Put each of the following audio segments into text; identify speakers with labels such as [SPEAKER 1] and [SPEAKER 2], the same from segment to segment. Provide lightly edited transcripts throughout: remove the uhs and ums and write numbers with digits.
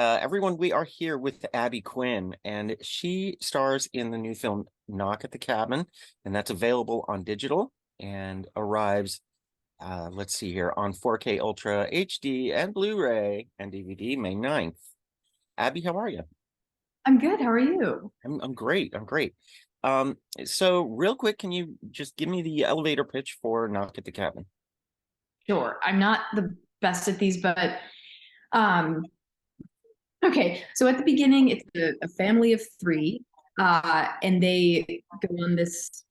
[SPEAKER 1] Everyone, we are here with Abby Quinn, and she stars in the new film Knock at the Cabin, and that's available on digital and arrives, let's see here, on 4K Ultra HD and Blu-ray and DVD May 9th. Abby, how are you?
[SPEAKER 2] I'm good. How are you?
[SPEAKER 1] I'm great. I'm great. So real quick, can you just give me the elevator pitch for Knock at the Cabin?
[SPEAKER 2] Sure. I'm not the best at these, but um, okay. So at the beginning, it's a family of three, and they go on this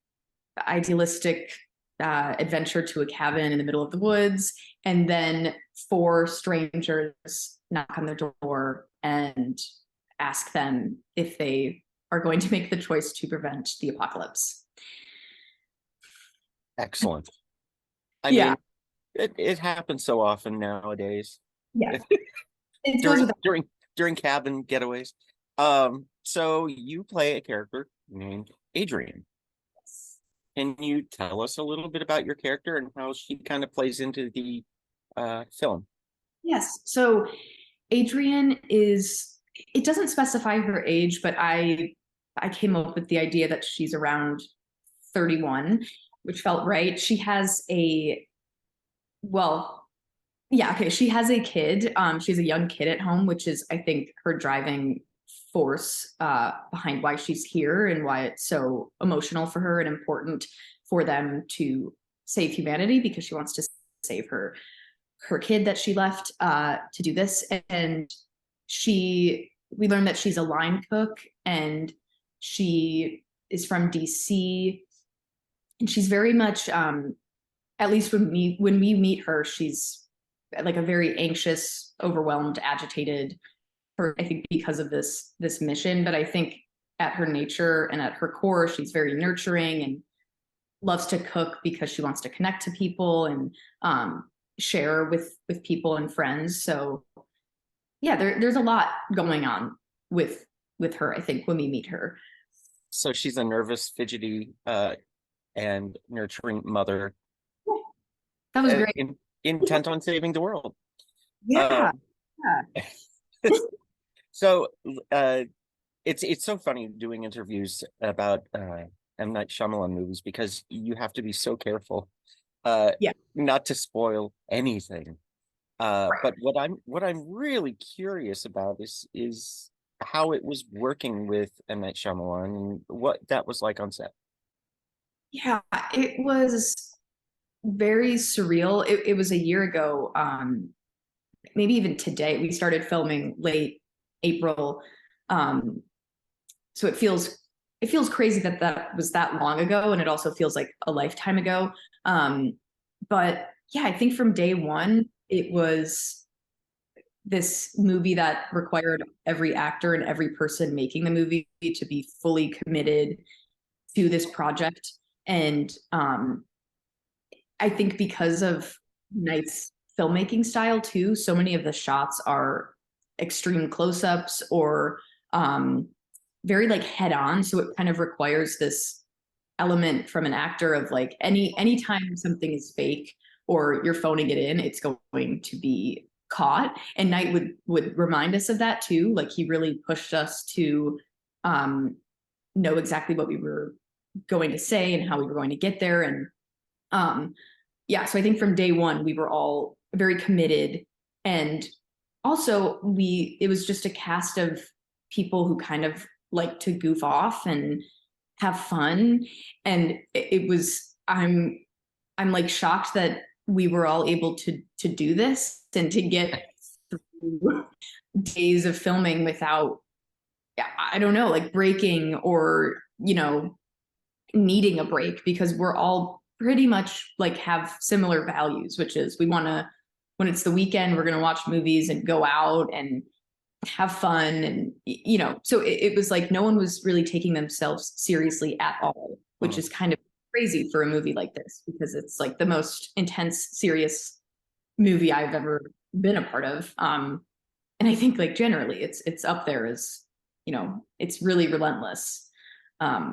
[SPEAKER 2] idealistic adventure to a cabin in the middle of the woods, and then four strangers knock on their door and ask them if they are going to make the choice to prevent the apocalypse.
[SPEAKER 1] Excellent. I
[SPEAKER 2] Yeah,
[SPEAKER 1] mean, it happens so often nowadays.
[SPEAKER 2] yeah. It goes
[SPEAKER 1] during
[SPEAKER 2] with
[SPEAKER 1] during during cabin getaways. So you play a character named Adrian. Can you tell us a little bit about your character and how she kind of plays into the film?
[SPEAKER 2] Yes. So Adrian is, it doesn't specify her age, but I came up with the idea that she's around 31, which felt right. She has a, well, yeah, okay, she has a kid. She's a young kid at home, which is I think her driving force behind why she's here and why it's so emotional for her and important for them to save humanity, because she wants to save her kid that she left to do this. And we learned that she's a line cook, and she is from DC, and she's very much at least when we meet her, she's like a very anxious, overwhelmed, agitated, for I think because of this mission. But I think at her nature and at her core, she's very nurturing and loves to cook because she wants to connect to people and share with people and friends. So yeah, there's a lot going on with her, I think, when we meet her.
[SPEAKER 1] So she's a nervous, fidgety, and nurturing mother,
[SPEAKER 2] That was great.
[SPEAKER 1] intent on saving the world.
[SPEAKER 2] Yeah,
[SPEAKER 1] Um,
[SPEAKER 2] yeah.
[SPEAKER 1] so uh, it's so funny doing interviews about M. Night Shyamalan movies because you have to be so careful
[SPEAKER 2] Yeah.
[SPEAKER 1] not to spoil anything.
[SPEAKER 2] Right.
[SPEAKER 1] But what I'm really curious about is how it was working with M. Night Shyamalan and what that was like on set.
[SPEAKER 2] Yeah, it was very surreal. It was a year ago, maybe even today. We started filming late April. Um, so it feels crazy that that was that long ago, and it also feels like a lifetime ago. Um, but yeah, I think from day one it was this movie that required every actor and every person making the movie to be fully committed to this project. And I think because of Knight's filmmaking style too, so many of the shots are extreme close-ups or um, very like head on. So it kind of requires this element from an actor of like anytime something is fake or you're phoning it in, it's going to be caught. And Knight would remind us of that too. Like he really pushed us to um, know exactly what we were going to say and how we were going to get there. And um, yeah, so I think from day one we were all very committed, and also we it was just a cast of people who kind of like to goof off and have fun. And it was I'm like shocked that we were all able to do this and to get through days of filming without, I don't know, like breaking or needing a break, because we're all pretty much like have similar values, which is we want to, when it's the weekend, we're going to watch movies and go out and have fun. And so it was like no one was really taking themselves seriously at all, which
[SPEAKER 1] Mhm.
[SPEAKER 2] is kind of crazy for a movie like this, because it's like the most intense, serious movie I've ever been a part of. And I think like generally it's up there as, it's really relentless in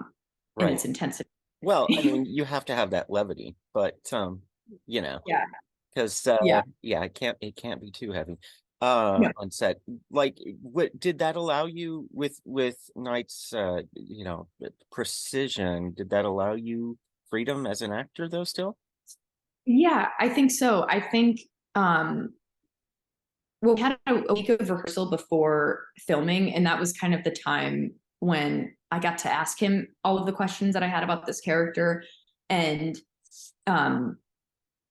[SPEAKER 1] Right.
[SPEAKER 2] its intensity.
[SPEAKER 1] Well, I mean, you have to have that levity, but you know,
[SPEAKER 2] Yeah,
[SPEAKER 1] because
[SPEAKER 2] yeah.
[SPEAKER 1] yeah, it can't be too heavy.
[SPEAKER 2] No.
[SPEAKER 1] on set. Like, what did that allow you with Knight's precision? Did that allow you freedom as an actor though still?
[SPEAKER 2] Yeah, I think so. I think um well, we had a week of rehearsal before filming, and that was kind of the time when I got to ask him all of the questions that I had about this character. And um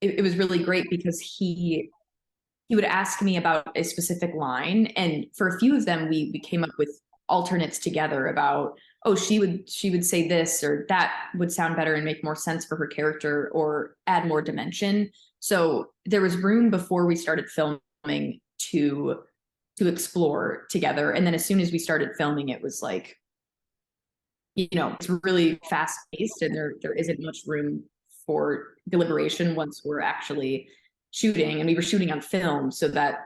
[SPEAKER 2] it was really great because he would ask me about a specific line, and for a few of them we came up with alternates together about, oh, she would say this, or that would sound better and make more sense for her character or add more dimension. So there was room before we started filming to explore together, and then as soon as we started filming, it was like, it's really fast paced, and there isn't much room for deliberation once we're actually shooting, and we were shooting on film, so that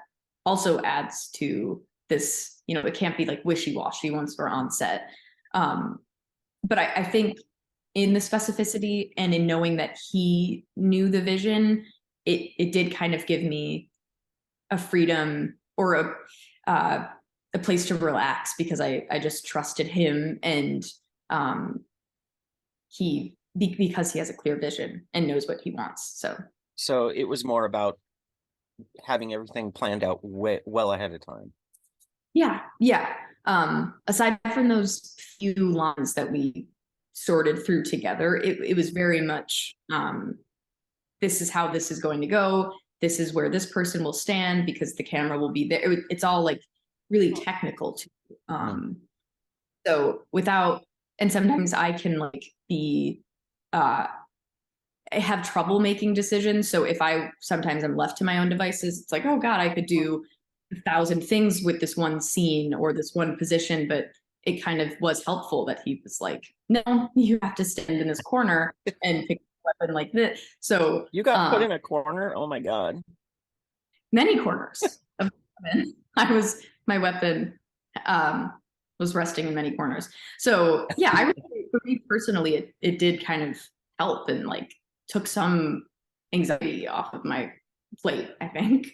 [SPEAKER 2] also adds to this. It can't be like wishy-washy once we're on set. But I think in the specificity and in knowing that he knew the vision, it did kind of give me a freedom, or a place to relax, because I just trusted him, and um, because he has a clear vision and knows what he wants.
[SPEAKER 1] So it was more about having everything planned out well ahead of time.
[SPEAKER 2] Yeah, yeah. Aside from those few lines that we sorted through together, it was very much, this is how this is going to go. This is where this person will stand because the camera will be there. It's all like really technical too. So without, and sometimes I can like be, I have trouble making decisions. So if I sometimes I'm left to my own devices, it's like, oh God, I could do 1,000 things with this one scene or this one position. But it kind of was helpful that he was like, no, you have to stand in this corner and pick a weapon like this. So
[SPEAKER 1] You got put in a corner? Oh my God.
[SPEAKER 2] many corners of weapon. My weapon was resting in many corners. So yeah, I would say for me personally, it did kind of help, and like took some anxiety off of my plate, I think.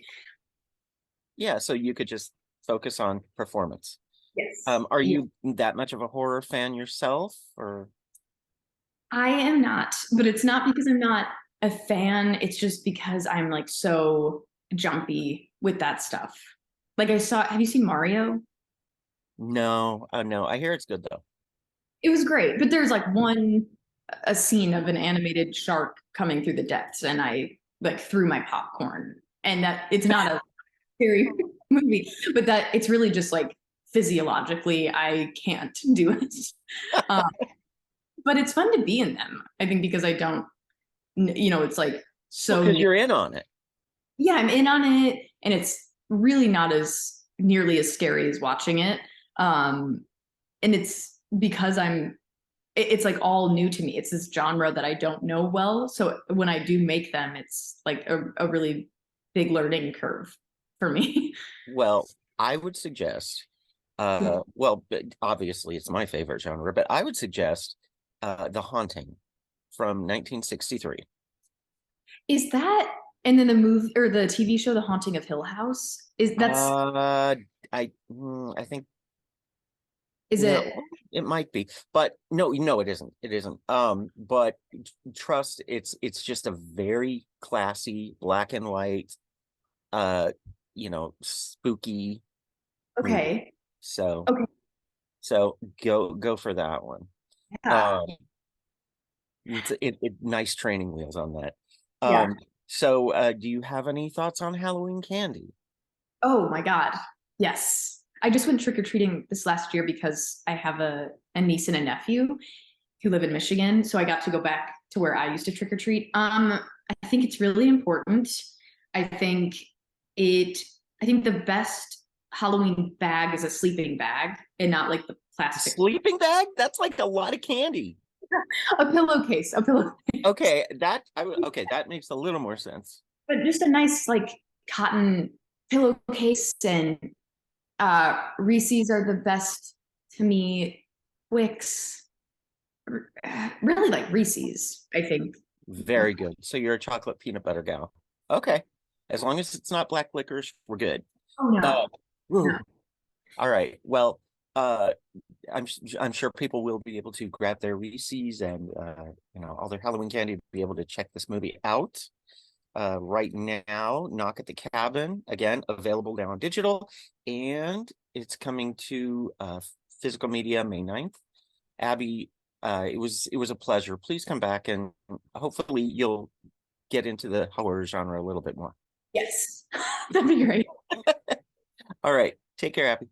[SPEAKER 1] Yeah, so you could just focus on performance.
[SPEAKER 2] Yes.
[SPEAKER 1] Are
[SPEAKER 2] Yeah.
[SPEAKER 1] you that much of a horror fan yourself, or?
[SPEAKER 2] I am not, but it's not because I'm not a fan. It's just because I'm like so jumpy with that stuff. Like have you seen Mario?
[SPEAKER 1] No, no. I hear it's good though.
[SPEAKER 2] It was great, but there's like a scene of an animated shark coming through the depths, and I like threw my popcorn. And that it's not a scary movie, but that it's really just like physiologically I can't do it. Um, but it's fun to be in them, I think, because I don't, it's like
[SPEAKER 1] Well,
[SPEAKER 2] so
[SPEAKER 1] because
[SPEAKER 2] new.
[SPEAKER 1] you're in on it.
[SPEAKER 2] Yeah, I'm in on it, and it's really not as nearly as scary as watching it. And it's because it's like all new to me. It's this genre that I don't know well. So when I do make them, it's like a really big learning curve for me.
[SPEAKER 1] Well, I would suggest, but obviously it's my favorite genre, but I would suggest The Haunting from 1963.
[SPEAKER 2] Is that, and then the movie or the TV show, The Haunting of Hill House?
[SPEAKER 1] I think
[SPEAKER 2] Is
[SPEAKER 1] no,
[SPEAKER 2] it
[SPEAKER 1] it might be, but no, it isn't. It isn't. But trust, it's just a very classy black and white, uh, spooky movie.
[SPEAKER 2] okay?
[SPEAKER 1] So,
[SPEAKER 2] Okay,
[SPEAKER 1] so go for that one.
[SPEAKER 2] yeah,
[SPEAKER 1] Um, it nice training wheels on that.
[SPEAKER 2] yeah.
[SPEAKER 1] So do you have any thoughts on Halloween candy?
[SPEAKER 2] Oh my God, yes. I just went trick or treating this last year because I have a niece and a nephew who live in Michigan, so I got to go back to where I used to trick or treat. I think it's really important. I think it. I think the best Halloween bag is a sleeping bag and not like the plastic.
[SPEAKER 1] Sleeping bag? That's like a lot of candy.
[SPEAKER 2] A pillowcase, a pillow,
[SPEAKER 1] Okay, okay, that makes a little more sense.
[SPEAKER 2] but just a nice like cotton pillowcase. And Reese's are the best to me. Wix, really like Reese's, I think.
[SPEAKER 1] Very good. So you're a chocolate peanut butter gal. Okay. As long as it's not black licorice, we're good.
[SPEAKER 2] Oh no,
[SPEAKER 1] Uh, woo.
[SPEAKER 2] no.
[SPEAKER 1] All right. Well, uh, I'm sure people will be able to grab their Reese's and all their Halloween candy to be able to check this movie out. Right now, Knock at the Cabin, again, available now on digital, and it's coming to physical media May 9th. Abby, it was a pleasure. Please come back and hopefully you'll get into the horror genre a little bit more.
[SPEAKER 2] Yes, that'd be great.
[SPEAKER 1] All right. Take care, Abby.